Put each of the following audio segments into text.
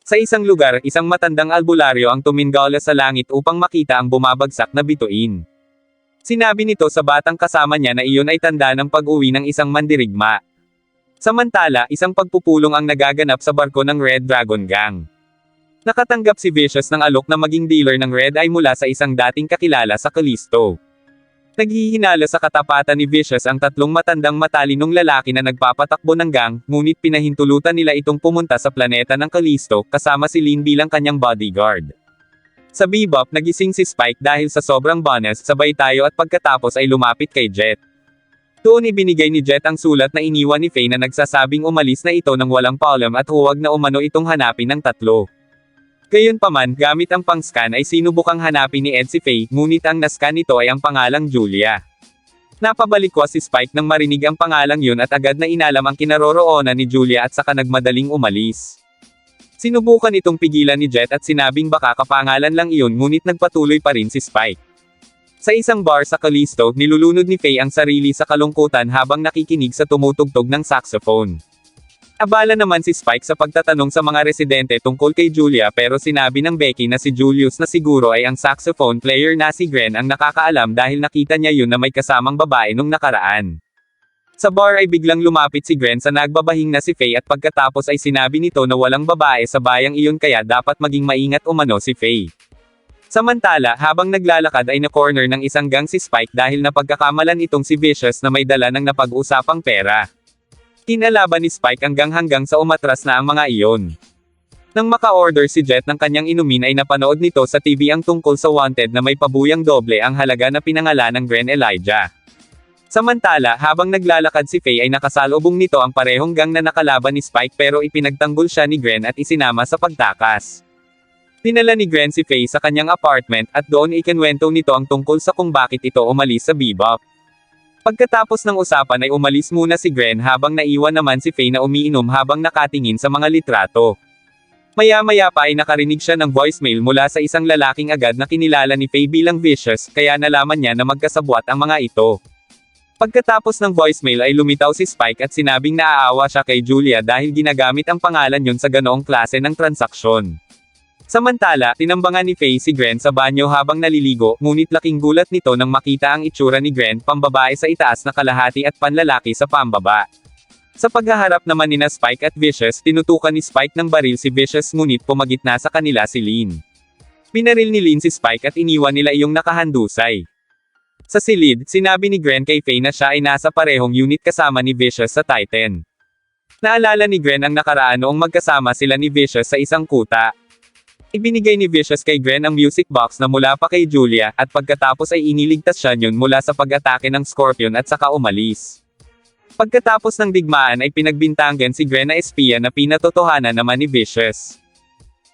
Sa isang lugar, isang matandang albularyo ang tumingala sa langit upang makita ang bumabagsak na bituin. Sinabi nito sa batang kasama niya na iyon ay tanda ng pag-uwi ng isang mandirigma. Samantala, isang pagpupulong ang nagaganap sa barko ng Red Dragon Gang. Nakatanggap si Vicious ng alok na maging dealer ng Red Eye mula sa isang dating kakilala sa Callisto. Naghihinala sa katapatan ni Vicious ang tatlong matandang matalinong lalaki na nagpapatakbo ng gang, ngunit pinahintulutan nila itong pumunta sa planeta ng Callisto, kasama si Lin bilang kanyang bodyguard. Sa Bebop, nagising si Spike dahil sa sobrang bonus, sabay tayo at pagkatapos ay lumapit kay Jet. Doon ibinigay ni Jet ang sulat na iniwan ni Faye na nagsasabing umalis na ito ng walang paalam at huwag na umano itong hanapin ng tatlo. Gayunpaman, gamit ang pang-scan ay sinubukang hanapin ni Ed si Faye, ngunit ang nascan nito ay ang pangalang Julia. Napabalikwa si Spike nang marinig ang pangalang yun at agad na inalam ang kinaroroonan ni Julia at saka nagmadaling umalis. Sinubukan itong pigilan ni Jet at sinabing baka kapangalan lang iyon, ngunit nagpatuloy pa rin si Spike. Sa isang bar sa Callisto, nilulunod ni Faye ang sarili sa kalungkutan habang nakikinig sa tumutugtog ng saxophone. Abala naman si Spike sa pagtatanong sa mga residente tungkol kay Julia, pero sinabi ng Becky na si Julius na siguro ay ang saxophone player na si Gren ang nakakaalam dahil nakita niya yun na may kasamang babae nung nakaraan. Sa bar ay biglang lumapit si Gren sa nagbabahing na si Faye at pagkatapos ay sinabi nito na walang babae sa bayang iyon kaya dapat maging maingat umano si Faye. Samantala, habang naglalakad ay na-corner ng isang gang si Spike dahil napagkakamalan itong si Vicious na may dala ng napag-usapang pera. Kinalaban ni Spike hanggang sa umatras na ang mga iyon. Nang maka-order si Jet ng kanyang inumin ay napanood nito sa TV ang tungkol sa wanted na may pabuyang doble ang halaga na pinangalan ng Gren Elijah. Samantala, habang naglalakad si Faye ay nakasalubong nito ang parehong gang na nakalaban ni Spike pero ipinagtanggol siya ni Gren at isinama sa pagtakas. Dinala ni Gren si Faye sa kanyang apartment at doon ikinwento nito ang tungkol sa kung bakit ito umalis sa Bebop. Pagkatapos ng usapan ay umalis muna si Gren habang naiwan naman si Faye na umiinom habang nakatingin sa mga litrato. Maya-maya pa ay nakarinig siya ng voicemail mula sa isang lalaking agad na kinilala ni Faye bilang Vicious, kaya nalaman niya na magkasabwat ang mga ito. Pagkatapos ng voicemail ay lumitaw si Spike at sinabing naaawa siya kay Julia dahil ginagamit ang pangalan yun sa ganoong klase ng transaksyon. Samantala, tinambangan ni Faye si Gren sa banyo habang naliligo, ngunit laking gulat nito nang makita ang itsura ni Gren, pambabae sa itaas na kalahati at panlalaki sa pambaba. Sa paghaharap naman nina Spike at Vicious, tinutukan ni Spike ng baril si Vicious ngunit pumagitna sa kanila si Lin. Pinaril ni Lin si Spike at iniwan nila iyong nakahandusay. Sa silid, sinabi ni Gren kay Faye na siya ay nasa parehong unit kasama ni Vicious sa Titan. Naalala ni Gren ang nakaraan noong magkasama sila ni Vicious sa isang kuta. Ibinigay ni Vicious kay Gren ang music box na mula pa kay Julia, at pagkatapos ay iniligtas siya yun mula sa pag-atake ng Scorpion at saka umalis. Pagkatapos ng digmaan ay pinagbintangan si Gren na espiya na pinatotohanan naman ni Vicious.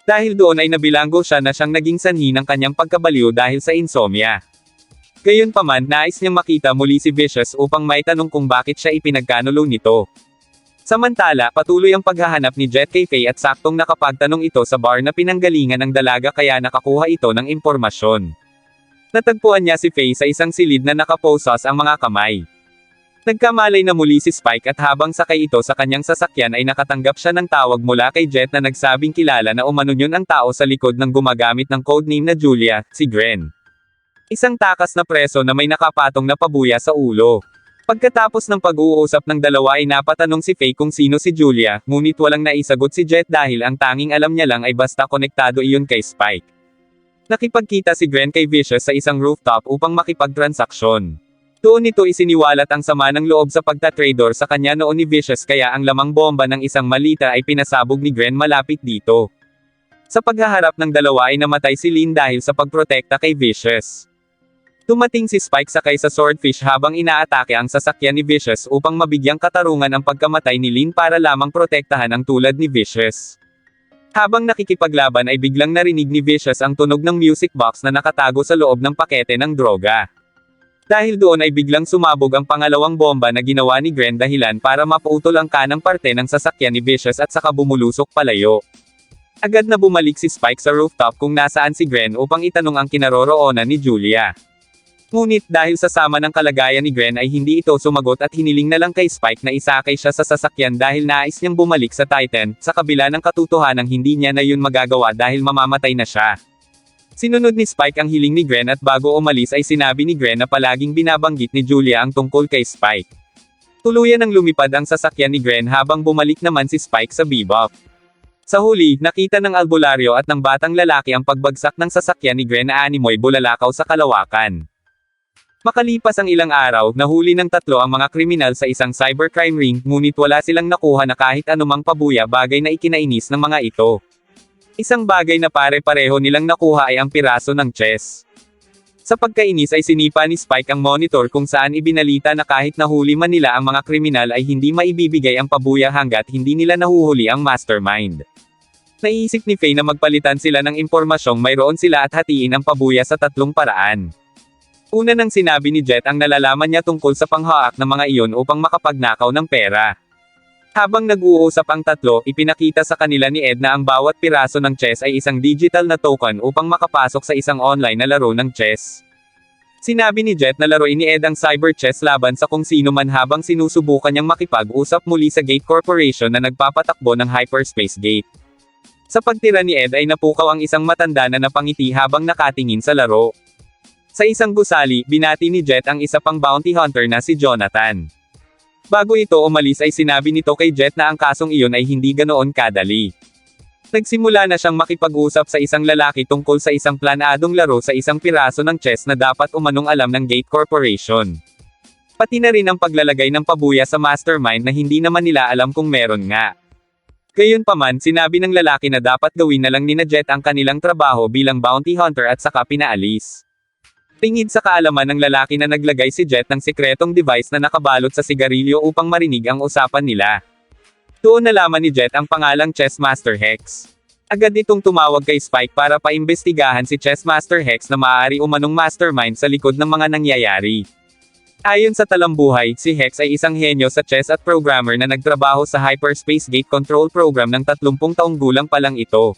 Dahil doon ay nabilanggo siya na siyang naging sanhi ng kanyang pagkabaliw dahil sa insomnia. Gayunpaman, nais niyang makita muli si Vicious upang maitanong kung bakit siya ipinagkanulo nito. Samantala, patuloy ang paghahanap ni Jet kay Faye at saktong nakapagtanong ito sa bar na pinanggalingan ng dalaga kaya nakakuha ito ng impormasyon. Natagpuan niya si Faye sa isang silid na nakaposas ang mga kamay. Nagkamalay na muli si Spike at habang sakay ito sa kanyang sasakyan ay nakatanggap siya ng tawag mula kay Jet na nagsabing kilala na umano yun ang tao sa likod ng gumagamit ng codename na Julia, si Gren. Isang takas na preso na may nakapatong na pabuya sa ulo. Pagkatapos ng pag-uusap ng dalawa ay napatanong si Faye kung sino si Julia, ngunit walang naisagot si Jet dahil ang tanging alam niya lang ay basta konektado iyon kay Spike. Nakipagkita si Gren kay Vicious sa isang rooftop upang makipagtransaksyon. Doon nito isiniwalat ang sama ng loob sa pagtatrador sa kanya noon ni Vicious kaya ang lamang bomba ng isang malita ay pinasabog ni Gren malapit dito. Sa paghaharap ng dalawa ay namatay si Lin dahil sa pagprotekta kay Vicious. Dumating si Spike sakay sa Swordfish habang inaatake ang sasakyan ni Vicious upang mabigyang katarungan ang pagkamatay ni Lin para lamang protektahan ang tulad ni Vicious. Habang nakikipaglaban ay biglang narinig ni Vicious ang tunog ng music box na nakatago sa loob ng pakete ng droga. Dahil doon ay biglang sumabog ang pangalawang bomba na ginawa ni Gren dahilan para maputol ang kanang parte ng sasakyan ni Vicious at saka bumulusok palayo. Agad na bumalik si Spike sa rooftop kung nasaan si Gren upang itanong ang kinaroroonan ni Julia. Ngunit dahil sa sama ng kalagayan ni Gren ay hindi ito sumagot at hiniling na lang kay Spike na isakay siya sa sasakyan dahil nais niyang bumalik sa Titan, sa kabila ng katotohanang hindi niya na yun magagawa dahil mamamatay na siya. Sinunod ni Spike ang hiling ni Gren at bago umalis ay sinabi ni Gren na palaging binabanggit ni Julia ang tungkol kay Spike. Tuluyan ng lumipad ang sasakyan ni Gren habang bumalik naman si Spike sa Bebop. Sa huli, nakita ng albularyo at ng batang lalaki ang pagbagsak ng sasakyan ni Gren na animoy bulalakaw sa kalawakan. Makalipas ang ilang araw, nahuli ng tatlo ang mga kriminal sa isang cybercrime ring, ngunit wala silang nakuha na kahit anumang pabuya bagay na ikinainis ng mga ito. Isang bagay na pare-pareho nilang nakuha ay ang piraso ng chess. Sa pagkainis ay sinipa ni Spike ang monitor kung saan ibinalita na kahit nahuli man nila ang mga kriminal ay hindi maibibigay ang pabuya hanggat hindi nila nahuhuli ang mastermind. Naiisip ni Faye na magpalitan sila ng impormasyong mayroon sila at hatiin ang pabuya sa tatlong paraan. Una nang sinabi ni Jet ang nalalaman niya tungkol sa panghaak ng mga iyon upang makapagnakaw ng pera. Habang nag-uusap ang tatlo, ipinakita sa kanila ni Ed na ang bawat piraso ng chess ay isang digital na token upang makapasok sa isang online na laro ng chess. Sinabi ni Jet na laruin ni Ed ang cyber chess laban sa kung sino man habang sinusubukan niyang makipag-usap muli sa Gate Corporation na nagpapatakbo ng Hyperspace Gate. Sa pagtira ni Ed ay napukaw ang isang matanda na napangiti habang nakatingin sa laro. Sa isang gusali, binati ni Jet ang isa pang bounty hunter na si Jonathan. Bago ito umalis ay sinabi nito kay Jet na ang kasong iyon ay hindi ganoon kadali. Nagsimula na siyang makipag-usap sa isang lalaki tungkol sa isang planadong laro sa isang piraso ng chess na dapat umanong alam ng Gate Corporation. Pati na rin ang paglalagay ng pabuya sa mastermind na hindi naman nila alam kung meron nga. Gayunpaman, sinabi ng lalaki na dapat gawin na lang ni Jet ang kanilang trabaho bilang bounty hunter at saka pinaalis. Tingid sa kaalaman ng lalaki na naglagay si Jet ng sikretong device na nakabalot sa sigarilyo upang marinig ang usapan nila. Doon nalaman ni Jet ang pangalang Chessmaster Hex. Agad itong tumawag kay Spike para paimbestigahan si Chessmaster Hex na maaari umanong mastermind sa likod ng mga nangyayari. Ayon sa talambuhay, si Hex ay isang henyo sa chess at programmer na nagtrabaho sa Hyperspace Gate Control Program ng 30 taong gulang pa lang ito.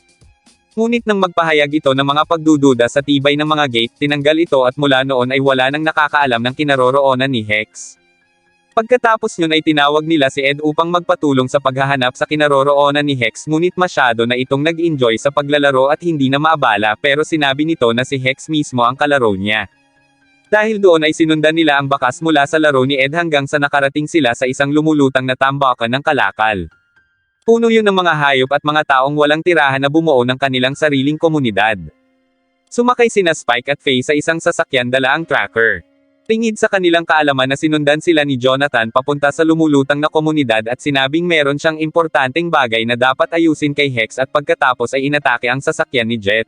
Ngunit nang magpahayag ito ng mga pagdududa sa tibay ng mga gate, tinanggal ito at mula noon ay wala nang nakakaalam ng kinaroroonan ni Hex. Pagkatapos yun ay tinawag nila si Ed upang magpatulong sa paghahanap sa kinaroroonan ni Hex ngunit masyado na itong nag-enjoy sa paglalaro at hindi na maabala pero sinabi nito na si Hex mismo ang kalaro niya. Dahil doon ay sinundan nila ang bakas mula sa laro ni Ed hanggang sa nakarating sila sa isang lumulutang na tambakan ng kalakal. Puno yun ng mga hayop at mga taong walang tirahan na bumuo ng kanilang sariling komunidad. Sumakay sina Spike at Faye sa isang sasakyan dala ang tracker. Tingid sa kanilang kaalaman na sinundan sila ni Jonathan papunta sa lumulutang na komunidad at sinabing meron siyang importanteng bagay na dapat ayusin kay Hex at pagkatapos ay inatake ang sasakyan ni Jet.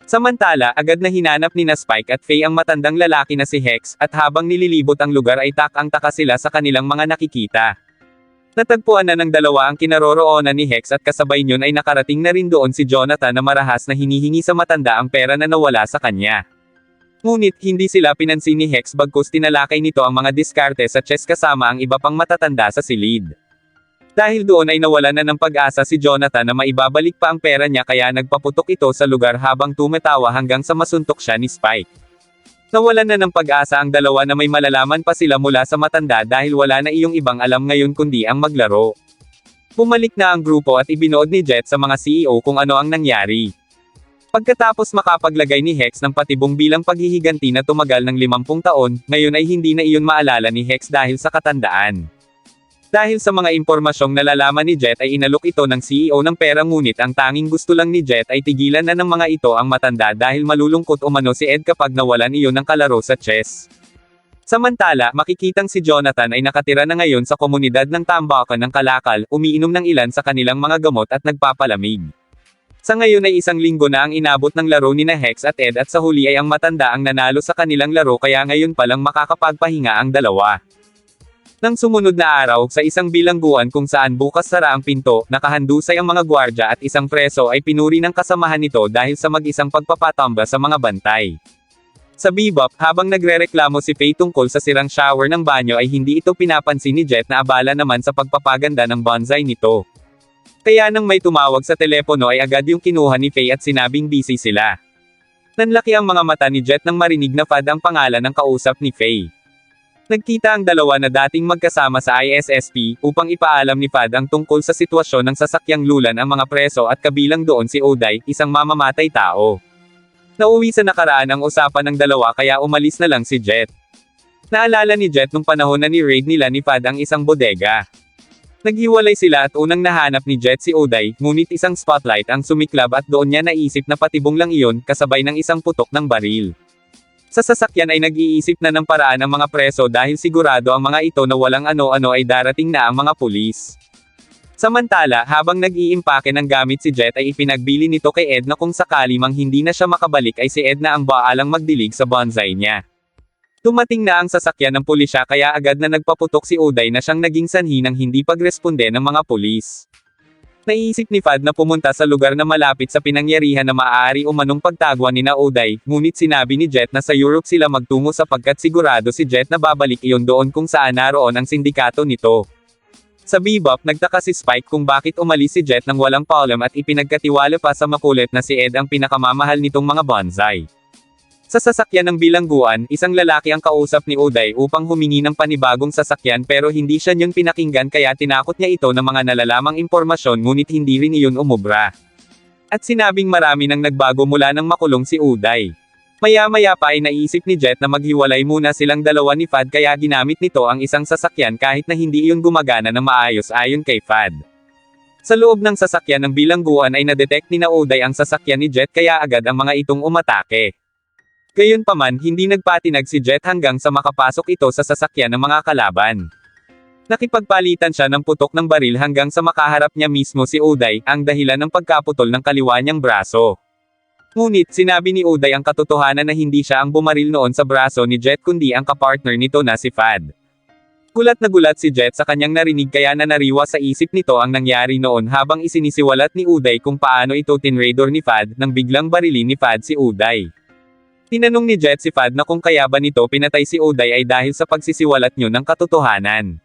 Samantala, agad na hinanap ni na Spike at Faye ang matandang lalaki na si Hex, at habang nililibot ang lugar ay takang-taka sila sa kanilang mga nakikita. Natagpuan na ng dalawa ang kinaroroonan ni Hex at kasabay niyon ay nakarating na rin doon si Jonathan na marahas na hinihingi sa matanda ang pera na nawala sa kanya. Ngunit, hindi sila pinansin ni Hex bagkus tinalakay nito ang mga diskarte sa chess kasama ang iba pang matatanda sa silid. Dahil doon ay nawalan na ng pag-asa si Jonathan na maibabalik pa ang pera niya kaya nagpaputok ito sa lugar habang tumatawa hanggang sa masuntok siya ni Spike. Nawalan na ng pag-asa ang dalawa na may malalaman pa sila mula sa matanda dahil wala na iyong ibang alam ngayon kundi ang maglaro. Bumalik na ang grupo at ibinood ni Jet sa mga CEO kung ano ang nangyari. Pagkatapos makapaglagay ni Hex ng patibong bilang paghihiganti na tumagal ng 50 taon, ngayon ay hindi na iyon maalala ni Hex dahil sa katandaan. Dahil sa mga impormasyong nalalaman ni Jet ay inalok ito ng CEO ng pera ngunit ang tanging gusto lang ni Jet ay tigilan na ng mga ito ang matanda dahil malulungkot umano si Ed kapag nawalan iyon ng kalaro sa chess. Samantala, makikitang si Jonathan ay nakatira na ngayon sa komunidad ng tambakan ng kalakal, umiinom ng ilan sa kanilang mga gamot at nagpapalamig. Sa ngayon ay 1 linggo na ang inabot ng laro ni na Hex at Ed at sa huli ay ang matanda ang nanalo sa kanilang laro kaya ngayon palang makakapagpahinga ang dalawa. Nang sumunod na araw, sa isang bilangguan kung saan bukas sara ang pinto, nakahandusay ang mga gwardya at isang preso ay pinuri ng kasamahan nito dahil sa mag-isang pagpapatamba sa mga bantay. Sa Bebop, habang nagrereklamo si Faye tungkol sa sirang shower ng banyo ay hindi ito pinapansin ni Jet na abala naman sa pagpapaganda ng bonsai nito. Kaya nang may tumawag sa telepono ay agad yung kinuha ni Faye at sinabing busy sila. Nanlaki ang mga mata ni Jet nang marinig na Fad ang pangalan ng kausap ni Faye. Nagkita ang dalawa na dating magkasama sa ISSP, upang ipaalam ni Fad ang tungkol sa sitwasyon ng sasakyang lulan ang mga preso at kabilang doon si Oday, isang mamamatay tao. Nauwi sa nakaraan ang usapan ng dalawa kaya umalis na lang si Jet. Naalala ni Jet nung panahon na ni-raid nila ni Fad ang isang bodega. Naghiwalay sila at unang nahanap ni Jet si Oday, ngunit isang spotlight ang sumiklab at doon niya naisip na patibong lang iyon, kasabay ng isang putok ng baril. Sa sasakyan ay nag-iisip na ng paraan ang mga preso dahil sigurado ang mga ito na walang ano-ano ay darating na ang mga pulis. Samantala, habang nag-iimpake ng gamit si Jet ay ipinagbili nito kay Ed na kung sakali mang hindi na siya makabalik ay si Ed na ang baalang magdilig sa bonsai niya. Dumating na ang sasakyan ng pulisya kaya agad na nagpaputok si Oday na siyang naging sanhi ng hindi pagresponde ng mga pulis. Naisip ni Fad na pumunta sa lugar na malapit sa pinangyarihan na maaari umanong pagtagwan ni na Oday, ngunit sinabi ni Jet na sa Europe sila magtungo sapagkat sigurado si Jet na babalik iyon doon kung saan naroon ang sindikato nito. Sa Bebop nagtaka si Spike kung bakit umalis si Jet nang walang paalam at ipinagkatiwala pa sa makulit na si Ed ang pinakamamahal nitong mga bonsai. Sa sasakyan ng bilangguan, isang lalaki ang kausap ni Oday upang humingi ng panibagong sasakyan pero hindi siya yun pinakinggan kaya tinakot niya ito ng mga nalalamang impormasyon ngunit hindi rin iyon umubra. At sinabing marami nang nagbago mula nang makulong si Oday. Maya-maya pa ay naisip ni Jet na maghiwalay muna silang dalawa ni Fad kaya ginamit nito ang isang sasakyan kahit na hindi iyon gumagana ng maayos ayon kay Fad. Sa loob ng sasakyan ng bilangguan ay nadetect ni na Oday ang sasakyan ni Jet kaya agad ang mga itong umatake. Gayunpaman, hindi nagpatinag si Jet hanggang sa makapasok ito sa sasakyan ng mga kalaban. Nakipagpalitan siya ng putok ng baril hanggang sa makaharap niya mismo si Oday, ang dahilan ng pagkaputol ng kaliwa niyang braso. Ngunit, sinabi ni Oday ang katotohanan na hindi siya ang bumaril noon sa braso ni Jet kundi ang kapartner nito na si Fad. Gulat na gulat si Jet sa kanyang narinig kaya nanariwa sa isip nito ang nangyari noon habang isinisiwalat ni Oday kung paano ito tinraidor ni Fad nang biglang barilin ni Fad si Oday. Tinanong ni Jet si Fad na kung kaya ba nito pinatay si Oday ay dahil sa pagsisiwalat niyo ng katotohanan.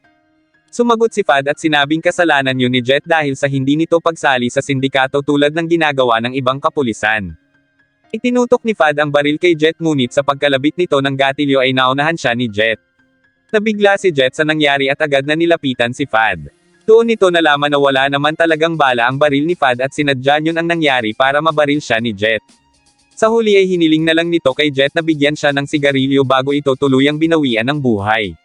Sumagot si Fad at sinabing kasalanan yun ni Jet dahil sa hindi nito pagsali sa sindikato tulad ng ginagawa ng ibang kapulisan. Itinutok ni Fad ang baril kay Jet ngunit sa pagkalabit nito ng gatilyo ay naunahan siya ni Jet. Nabigla si Jet sa nangyari at agad na nilapitan si Fad. Doon nito nalaman na wala naman talagang bala ang baril ni Fad at sinadya yun ang nangyari para mabaril siya ni Jet. Sa huli ay hiniling na lang nito kay Jet na bigyan siya ng sigarilyo bago ito tuluyang binawian ng buhay.